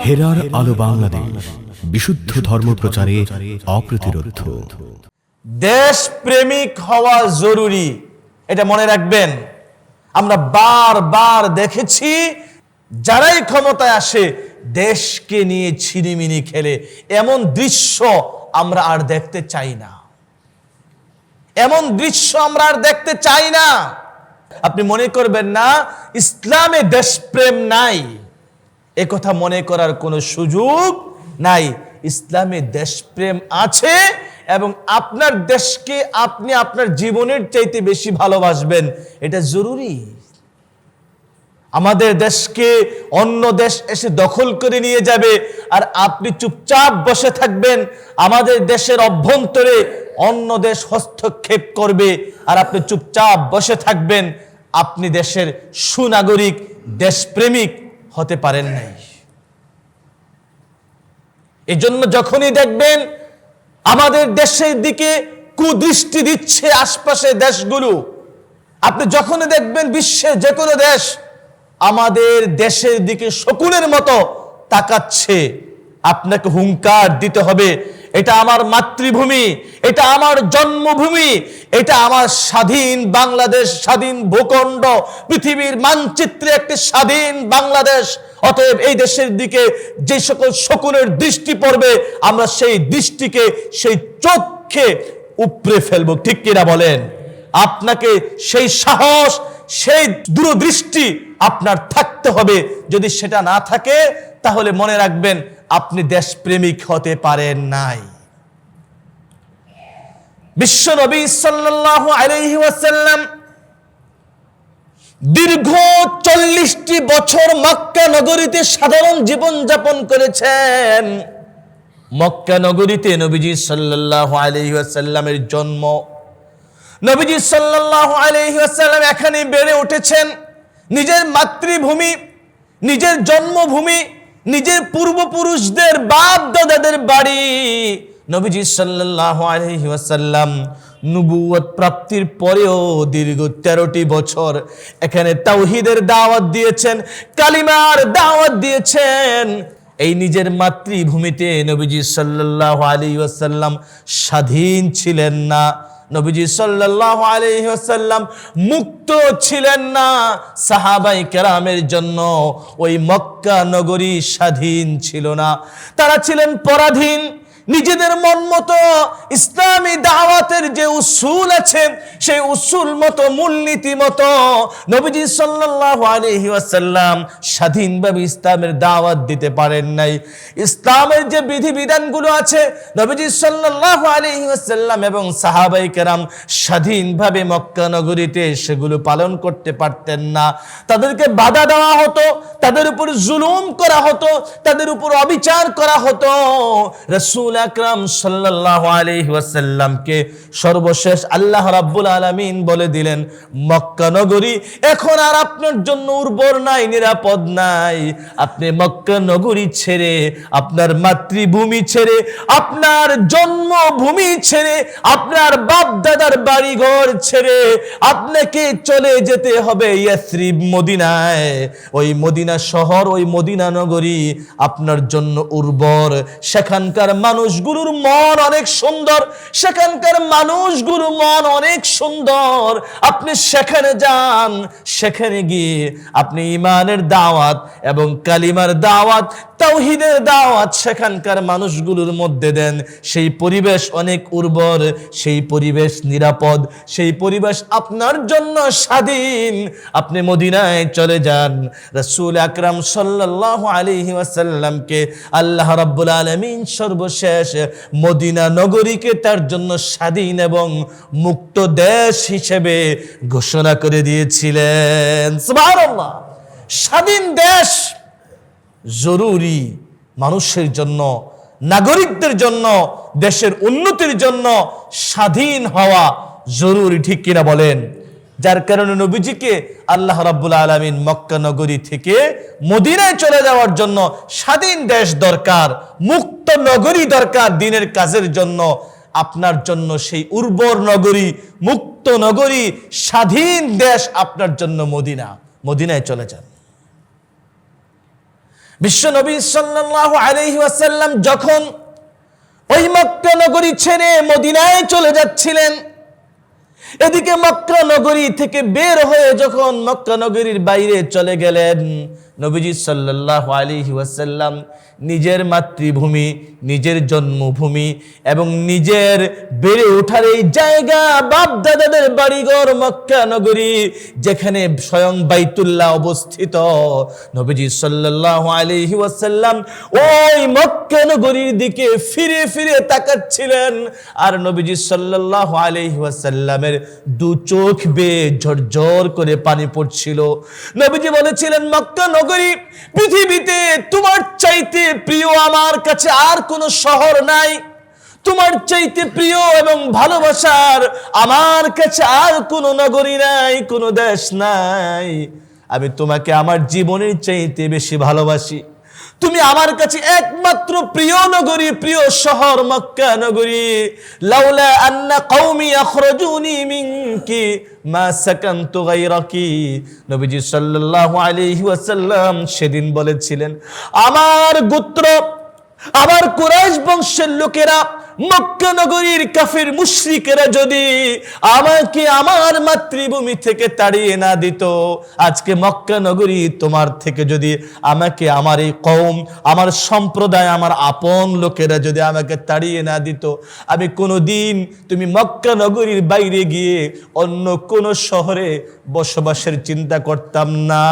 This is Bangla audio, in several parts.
হেরার আলো বাংলাদেশ, বিশুদ্ধ ধর্ম প্রচারে অপ্রতিরোধ। দেশ প্রেমিক হওয়া জরুরি, এটা মনে রাখবেন। আমরা বারবার দেখেছি যারাই ক্ষমতায় আসে দেশকে নিয়ে ছিনিমিনি খেলে। এমন দৃশ্য আমরা আর দেখতে চাই না, এমন দৃশ্য আমরা আর দেখতে চাই না। আপনি মনে করবেন না ইসলামে দেশপ্রেম নাই, এ কথা মনে করার কোনো সুযোগ নাই। ইসলামে দেশপ্রেম আছে এবং আপনার দেশকে আপনি আপনার জীবনের চাইতে বেশি ভালোবাসবেন, এটা জরুরি। আমাদের দেশকে অন্য দেশ এসে দখল করে নিয়ে যাবে আর আপনি চুপচাপ বসে থাকবেন। আমাদের দেশের অভ্যন্তরে অন্য দেশ হস্তক্ষেপ করবে আর আপনি চুপচাপ বসে থাকবেন। আপনি দেশের সুনাগরিক, দেশপ্রেমিক হতে পারেন নাই। এজন্য যখনই দেখবেন আমাদের দেশের দিকে কুদৃষ্টি দিচ্ছে আশপাশের দেশগুলো, আপনি যখনই দেখবেন বিশ্বের যে কোনো দেশ আমাদের দেশের দিকে শকুনের মতো তাকাচ্ছে, আপনাকে হুঙ্কার দিতে হবে, এটা আমার মাতৃভূমি, এটা আমার জন্মভূমি, এটা আমার স্বাধীন বাংলাদেশ, স্বাধীন ভূখণ্ড, পৃথিবীর মানচিত্রে একটি স্বাধীন বাংলাদেশ। অতএব এই দেশের দিকে যে সকল শকুনের দৃষ্টি পড়বে আমরা সেই দৃষ্টিকে, সেই চোখকে উপড়ে ফেলবো। ঠিক কিনা বলেন? আপনাকে সেই সাহস, সেই দূরদৃষ্টি আপনার থাকতে হবে। যদি সেটা না থাকে তাহলে মনে রাখবেন আপনি দেশপ্রেমিক হতে পারেন নাই। বিশ্ব নবী সাল্লাল্লাহু আলাইহি ওয়াসাল্লাম দীর্ঘ 40টি বছর মক্কা নগরীতে সাধারণ জীবন যাপন করেছেন। মক্কা নগরীতে নবীজি সাল্লাল্লাহু আলাইহি ওয়াসাল্লামের জন্ম। নবীজি সাল্লাল্লাহু আলাইহি ওয়াসাল্লাম এখানে বেড়ে উঠেছেন। নিজের মাতৃভূমি, নিজের জন্মভূমি, নিজের পূর্বপুরুষদের বাপ দাদাদের বাড়ি। নবীজি সাল্লাল্লাহু আলাইহি ওয়াসাল্লাম নবুয়ত প্রাপ্তির পরেও দীর্ঘ 13টি বছর এখানে তাওহীদের দাওয়াত দিয়েছেন, কালিমার দাওয়াত দিয়েছেন। এই নিজের মাতৃভূমিতে নবীজি সাল্লাল্লাহু আলাইহি ওয়াসাল্লাম স্বাধীন ছিলেন না। নবীজি সাল্লাল্লাহু আলাইহি ওয়াসাল্লাম মুক্ত ছিলেন না। সাহাবায়ে কেরামের জন্য ওই মক্কা নগরী স্বাধীন ছিল না, তারা ছিলেন পরাধীন। নিজেদের মন মতো ইসলামী দাওয়াতের যে উসুল আছে সেই উসুল মতো, মূলনীতি মতো নবীজি সাল্লাল্লাহু আলাইহি ওয়াসাল্লাম স্বাধীনভাবে ইসলামের দাওয়াত দিতে পারেন নাই। ইসলামের যে বিধিবিধানগুলো আছে নবীজি সাল্লাল্লাহু আলাইহি ওয়াসাল্লাম এবং সাহাবায়ে কেরাম স্বাধীনভাবে মক্কা নগরীতে সেগুলো পালন করতে পারতেন না। তাদেরকে বাধা দেওয়া হতো, তাদের উপর জুলুম করা হতো, তাদের উপর অবিচার করা হতো। রাসূল আকরাম সাল্লাল্লাহু আলাইহি ওয়াসাল্লামকে সর্বশেষ আল্লাহ রাব্বুল আলামিন বলে দিলেন, মক্কা নগরী এখন আর আপনার জন্য উর্বর নাই, নিরাপদ নাই। আপনি মক্কা নগরী ছেড়ে, আপনার মাতৃভূমি ছেড়ে, আপনার জন্মভূমি ছেড়ে, আপনার বাপ দাদার বাড়ি ঘর ছেড়ে আপনাকে চলে যেতে হবে ইয়াসরিব, মদিনায়। ওই মদিনা শহর, ওই মদিনা নগরী আপনার জন্য উর্বর। সেখানকার মানুষগুলোর মন অনেক সুন্দর, সেখানকার মানুষগুলোর মন অনেক সুন্দর। আপনি সেখানে যান, সেখানে গিয়ে আপনি ঈমানের দাওয়াত এবং কালিমার দাওয়াত, তাওহীদের দাওয়াত সেখানকার মানুষগুলোর মধ্যে দেন। সেই পরিবেশ অনেক উর্বর, সেই পরিবেশ নিরাপদ, সেই পরিবেশ আপনার জন্য স্বাধীন। আপনি মদিনায় চলে যান। রাসূল আকরাম সাল্লাল্লাহু আলাইহি ওয়াসাল্লামকে আল্লাহ রাব্বুল আলামিন সর্বশেষ মদিনা নগরীকে তার জন্য স্বাধীন এবং মুক্ত দেশ হিসেবে ঘোষণা করে দিয়েছিলেন। সুবহানাল্লাহ! স্বাধীন দেশ জরুরি মানুষের জন্য, নাগরিকদের জন্য, দেশের উন্নতির জন্য স্বাধীন হওয়া জরুরি। ঠিক কিনা বলেন? যার কারণে নবীজিকে আল্লাহ রাব্বুল আলামিন মক্কা নগরী থেকে মদিনায় চলে যাওয়ার জন্য স্বাধীন দেশ দরকার, মুক্ত নগরী দরকার দ্বীনের কাজের জন্য। আপনার জন্য সেই উর্বর নগরী, মুক্ত নগরী, স্বাধীন দেশ আপনার জন্য মদিনা। মদিনায় চলে যান। বিশ্বনবী সাল্লাল্লাহু আলাইহি ওয়াসাল্লাম যখন ওই মক্কা নগরী ছেড়ে মদিনায় চলে যাচ্ছিলেন, এদিকে মক্কা নগরী থেকে বের হয়ে যখন মক্কা নগরীর বাইরে চলে গেলেন, নবীজি সাল্লাল্লাহু আলাইহি ওয়াসাল্লাম নিজের মাতৃভূমি, নিজের জন্মভূমি এবং নিজের বেড়ে ওঠার এই জায়গা, বাপ দাদাদের বাড়িঘর মক্কা নগরী, যেখানে স্বয়ং বাইতুল্লাহ অবস্থিত, নবীজি সাল্লাল্লাহু আলাইহি ওয়াসাল্লাম ওই মক্কা নগরীর দিকে ফিরে ফিরে তাকাচ্ছিলেন। আর নবীজি সাল্লাল্লাহু আলাইহি ওয়াসাল্লামের দু চোখ বেয়ে ঝরঝর করে পানি পড়ছিল। নবীজি বলেছিলেন, মক্কা নগরী, পৃথিবীতে তোমার চাইতে প্রিয় আমার কাছে আর কোনো শহর নাই, তোমার চাইতে প্রিয় এবং ভালোবাসার আমার কাছে আর কোনো নগরী নাই, কোনো দেশ নাই। আমি তোমাকে আমার জীবনের চাইতে বেশি ভালোবাসি। তুমি আমার কাছে একমাত্র প্রিয় নগরী, প্রিয় শহর মক্কা নগরী। লাউলা আন্না কওমি আখরাজুনি মিনকি মা সাকানতু গায়রাকি। নবীজি সাল্লাল্লাহু আলাইহি ওয়াসাল্লাম সেদিন বলেছিলেন, আমার গোত্র, আমার কুরাইশ বংশের লোকেরা, মক্কা নগরীর কাফির মুশরিকেরা যদি আমাকে আমার মাতৃভূমি থেকে তাড়িয়ে না দিত, আজকে মক্কা নগরী তোমার থেকে যদি আমাকে, আমার এই কওম, আমার সম্প্রদায়, আমার আপন লোকেরা যদি আমাকে তাড়িয়ে না দিত, আমি কোনোদিন তুমি মক্কা নগরীর বাইরে গিয়ে অন্য কোন শহরে বসবাসের চিন্তা করতাম না।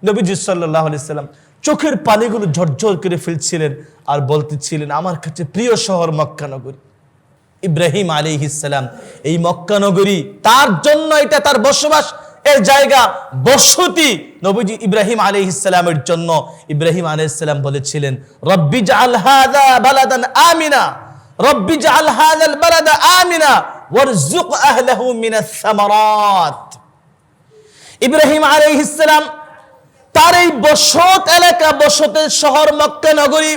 নবীজি সাল্লাল্লাহু আলাইহি ওয়াসাল্লাম চোখের পানিগুলো ঝরঝর করে ফেলছিলেন আর বলতেছিলেন, আমার কাছে প্রিয় শহর মক্কা নগরী। ইব্রাহিম আলাইহিস সালাম এই মক্কা নগরী তার জন্য, এটা তার বসবাস এর জায়গা, বসতি। নবীজি ইব্রাহিম আলাইহিস সালামের জন্য ইব্রাহিম আলাইহিস সালাম বলেছিলেন, রব্বি জাআল হাযা বালাদান আমিনা, রব্বি জাআল হাযাল বালাদা আমিনা ওয়ারযুক আহলাহু মিনাস সামারাত। ইব্রাহিম আলাইহিস সালাম তার এই বসত এলাকা, বসতের শহর মক্কা নগরী,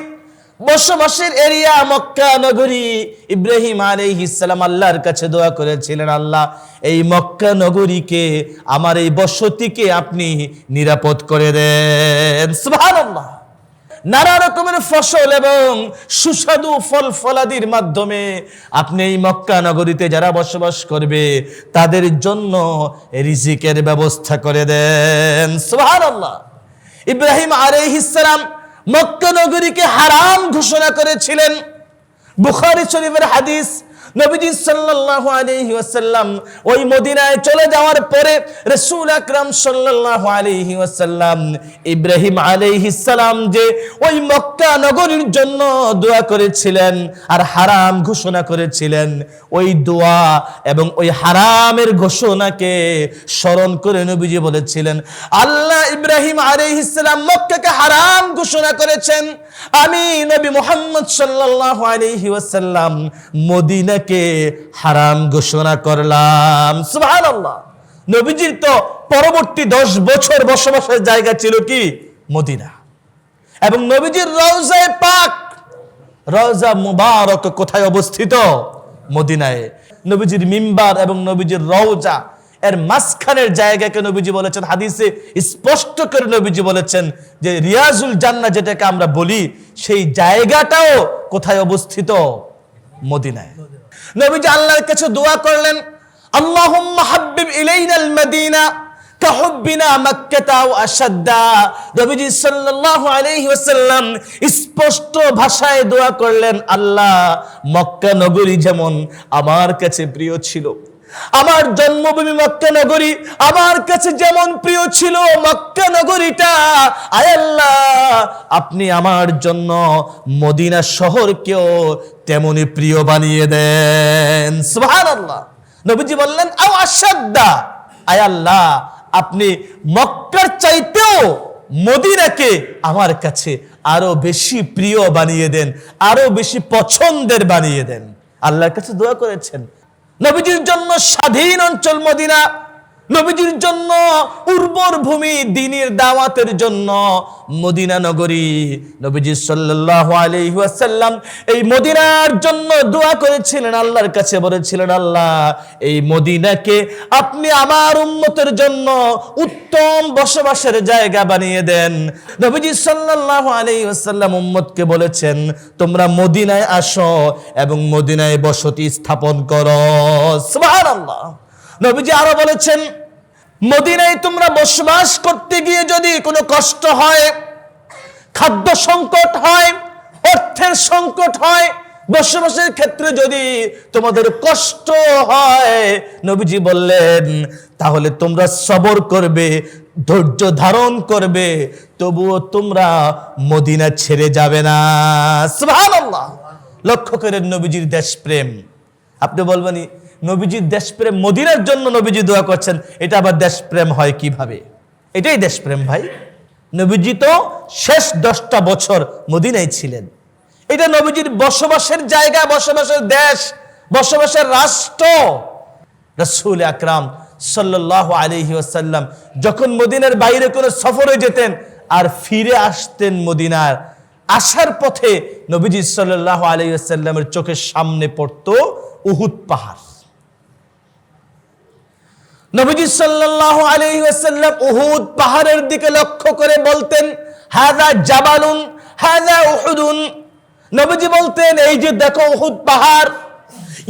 বসবাসের এরিয়া মক্কা নগরী, ইব্রাহিম আলাইহিস সালাম আল্লাহর কাছে দোয়া করেছিলেন, আল্লাহ এই মক্কা নগরীকে, আমার এই বসতিকে আপনি নিরাপদ করে দেন। সুবহানাল্লাহ। নানা রকমের ফসল এবং সুস্বাদু ফল ফলাদির মাধ্যমে আপনি এই মক্কা নগরীতে যারা বসবাস করবে তাদের জন্য রিজিকের ব্যবস্থা করে দেন। সুবহানাল্লাহ। ইব্রাহিম আলাইহিস সালাম মক্কা নগরীকে হারাম ঘোষণা করেছিলেন। বুখারী শরীফের হাদিস, নবীজি সাল্লাল্লাহু আলাইহি ওয়াসাল্লাম ওই মদিনায় চলে যাওয়ার পরে রাসূল আকরাম সাল্লাল্লাহু আলাইহি ওয়াসাল্লাম ইব্রাহিম আলাইহিস সালাম যে ওই মক্কা নগরীর জন্য দোয়া করেছিলেন আর হারাম ঘোষণা করেছিলেন, ওই দোয়া এবং ওই হারামের ঘোষণাকে স্মরণ করে নবীজি বলেছিলেন, আল্লাহ ইব্রাহিম আলাইহিস সালাম মক্কাকে হারাম ঘোষণা করেছেন, আমি নবী মুহাম্মদ সাল্লাল্লাহু আলাইহি ওয়াসাল্লাম মদিনাকে হারাম ঘোষণা করলাম। সুবহানাল্লাহ। নবীজির তো পরবর্তী 10 বছর বসবাসের জায়গা ছিল কি? মদিনা। এবং নবীজির রওজায়ে পাক, রওজা মুবারক কোথায় অবস্থিত? মদিনায়। নবীজির মিম্বার এবং নবীজির রওজা এর মাঝখানের জায়গাকে নবীজি বলেছেন, হাদিসে স্পষ্ট করে নবীজি বলেছেন যে রিয়াজুল জান্নাহ যেটাকে আমরা বলি, সেই জায়গাটাও কোথায় অবস্থিত? মদিনায়। নবীজি আল্লাহর কাছে দোয়া করলেন, আল্লাহুম্মা হাব্বিব ইলাইনাল মাদিনা কাহুব্বিনা মক্কাতা ওয়া আশাদ্দা। নবীজি সাল্লাল্লাহু আলাইহি ওয়াসাল্লাম স্পষ্ট ভাষায় দোয়া করলেন, আল্লাহ মক্কা নগরী যেমন আমার কাছে প্রিয় ছিল, আমার জন্মভূমি মক্কা নগরী আমার কাছে যেমন প্রিয় ছিল, মক্কা নগরীটা আয় আল্লাহ আপনি আমার জন্য মদিনা শহরকেও তেমনি প্রিয় বানিয়ে দেন। সুবহানাল্লাহ। নবীজি বললেন, আও আশাদ্দা, আয় আল্লাহ আপনি মক্কার চাইতেও মদিনাকে আমার কাছে আরো বেশি প্রিয় বানিয়ে দেন, আরো বেশি পছন্দের বানিয়ে দেন। আল্লাহর কাছে দোয়া করেছেন। নবীজির জন্য স্বাধীন অঞ্চল মদিনা, নবীজির জন্য উর্বর ভূমি, দ্বীনের দাওয়াতের জন্য মদিনা নগরী। নবীজি সাল্লাল্লাহু আলাইহি ওয়াসাল্লাম এই মদিনার জন্য দোয়া করেছিলেন, আল্লাহর কাছে বলেছিলেন, আল্লাহ এই মদিনাকে আপনি আমার উম্মতের জন্য উত্তম বসবাসের জায়গা বানিয়ে দেন। নবীজি সাল্লাল্লাহু আলাইহি ওয়াসাল্লাম উম্মতকে বলেছেন, তোমরা মদিনায় আসো এবং মদিনায় বসতি স্থাপন করো। সুবহানাল্লাহ। নবীজি আরো বলেছেন, মদিনায় তোমরা বসবাস করতে গিয়ে যদি কোনো কষ্ট হয়, খাদ্য সংকট হয়, অর্থের সংকট হয়, বসবাসের ক্ষেত্রে যদি তোমাদের কষ্ট হয়, নবীজি বললেন তাহলে তোমরা সবর করবে, ধৈর্য ধারণ করবে, তবুও তোমরা মদিনা ছেড়ে যাবে না। সুবহানাল্লাহ। লক্ষ্য করেন নবীজির দেশপ্রেম। আপনি বলবেন নবীজির দেশপ্রেম, মদিনার জন্য নবীজি দোয়া করছেন, এটা আবার দেশপ্রেম হয় কিভাবে? এটাই দেশপ্রেম ভাই। নবীজি তো শেষ 10টা বছর মদিনায় ছিলেন। এটা নবীজির বসবাসের জায়গা, বসবাসের দেশ, বসবাসের রাষ্ট্র। রাসূল আকরাম সাল্লাল্লাহু আলাইহি ওয়াসাল্লাম যখন মদিনার বাইরে কোনো সফরে যেতেন আর ফিরে আসতেন মদিনার, আসার পথে নবীজি সাল্লাল্লাহু আলাইহি ওয়াসাল্লামের চোখের সামনে পড়তো উহুদ পাহাড়। নবীজি সাল্লাল্লাহু আলাইহি ওয়াসাল্লাম উহুদ পাহাড়ের দিকে লক্ষ্য করে বলতেন, হাযা জাবালুন হাযা উহুদুন। নবীজি বলতেন, এই যে দেখো উহুদ পাহাড়,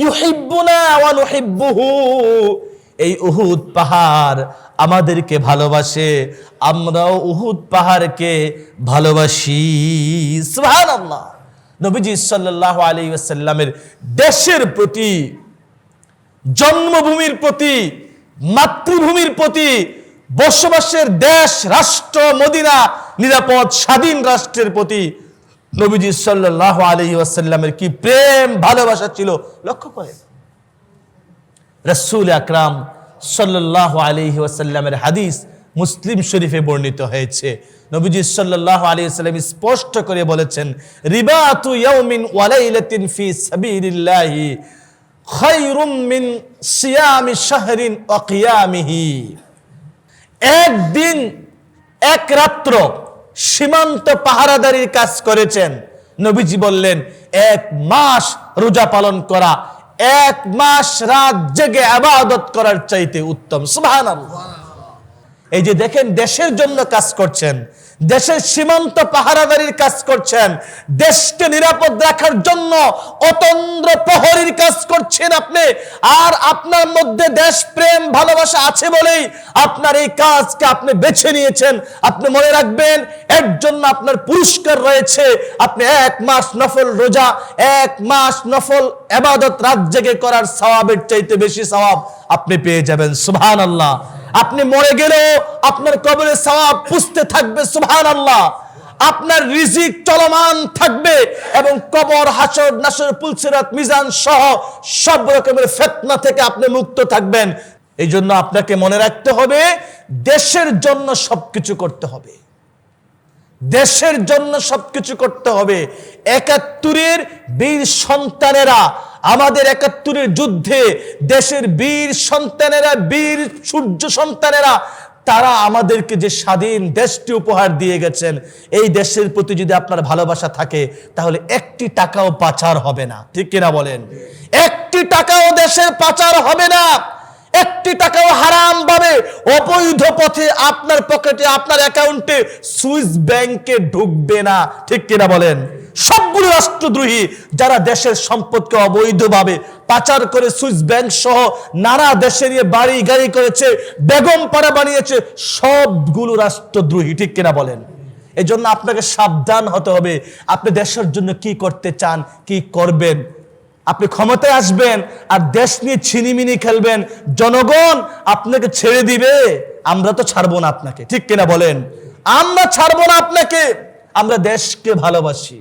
ইউহিব্বুনা ওয়া নুহিব্বুহু। এই উহুদ পাহাড় আমাদেরকে ভালোবাসে, আমরাও উহুদ পাহাড়কে ভালোবাসি। সুবহানাল্লাহ। নবীজি সাল্লাল্লাহু আলাইহি ওয়াসাল্লামের দেশের প্রতি, জন্মভূমির প্রতি, মাতৃভূমির প্রতি, বসবাসের দেশ, রাষ্ট্র মদিনা, নিরাপদ স্বাধীন রাষ্ট্রের প্রতি নবীজি সাল্লাল্লাহু আলাইহি ওয়াসাল্লামের কি প্রেম ভালোবাসা ছিল লক্ষ্য করেন। রাসূল আকরাম সাল্লাল্লাহু আলাইহি ওয়াসাল্লামের হাদিস মুসলিম শরীফে বর্ণিত হয়েছে। নবীজি সাল্লাল্লাহু আলাইহি ওয়াসাল্লাম স্পষ্ট করে বলেছেন, রিবাতু ইয়াউমিন ওয়া লাইলাতিন ফি সাবিলিল্লাহি খায়রুম মিন সিয়ামি শাহরিন ওয়া কিয়ামিহি। একদিন এক রাত্র সীমান্ত পাহারাদারির কাজ করেছেন, নবীজি বললেন 1 মাস রোজা পালন করা, 1 মাস রাত জেগে ইবাদত করার চাইতে উত্তম। সুবহানাল্লাহ। এই যে দেখেন, দেশের জন্য কাজ করছেন, দেশের সীমান্ত পাহারাদারির কাজ করছেন, দেশকে নিরাপদ রাখার জন্য অতন্দ্র প্রহরীর কাজ করছেন আপনি। আর আপনার মধ্যে দেশপ্রেম ভালোবাসা আছে বলেই আপনার এই কাজকে আপনি বেছে নিয়েছেন। আপনি মনে রাখবেন, এর জন্য আপনার পুরস্কার রয়েছে। আপনি 1 মাস নফল রোজা, 1 মাস নফল ইবাদত রাত জেগে করার সওয়াবের চাইতে বেশি সওয়াব আপনি পেয়ে যাবেন। সুবহানাল্লাহ। আপনি মরে গেলেও আপনার কবরে সওয়াব পুষতে থাকবে। সুবহানাল্লাহ। আপনার রিজিক চলমান থাকবে এবং কবর, হাসর, নাসর, পুলসিরাত, মিজান সহ সব রকমের ফিতনা থেকে আপনি মুক্ত থাকবেন। এই জন্য আপনাকে মনে রাখতে হবে, দেশের জন্য সবকিছু করতে হবে, দেশের জন্য সবকিছু করতে হবে। ৭১-এর বীর সন্তানেরা, আমাদের ৭১-এর যুদ্ধে দেশের বীর সন্তানেরা, বীর সূর্য সন্তানেরা, তারা আমাদেরকে যে স্বাধীন দেশটি উপহার দিয়ে গেছেন, এই দেশের প্রতি যদি আপনার ভালোবাসা থাকে তাহলে 1টি টাকাও পাচার হবে না। ঠিক কিনা বলেন? 1টি টাকাও দেশের পাচার হবে না, 1টি টাকাও হারাম ভাবে অবৈধ পথে আপনার পকেটে, আপনার অ্যাকাউন্টে, সুইস ব্যাংকে ঢুকবে না। ঠিক কিনা বলেন? সবগুলো রাষ্ট্রদ্রোহী যারা দেশের সম্পদকে অবৈধভাবে পাচার করে সুইস ব্যাংক সহ নানা দেশে নিয়ে বাড়ি গাড়ি করেছে, বেগম পাড়া বানিয়েছে, সবগুলো রাষ্ট্রদ্রোহী। ঠিক কিনা বলেন? এই জন্য আপনাকে সাবধান হতে হবে। আপনি দেশের জন্য কি করতে চান, কি করবেন। আপনি ক্ষমতায় আসবেন আর দেশ নিয়ে ছিনিমিনি খেলবেন, জনগণ আপনাকে ছেড়ে দিবে? আমরা তো ছাড়বো না আপনাকে। ঠিক কিনা বলেন? আমরা ছাড়বো না আপনাকে। আমরা দেশকে ভালোবাসি।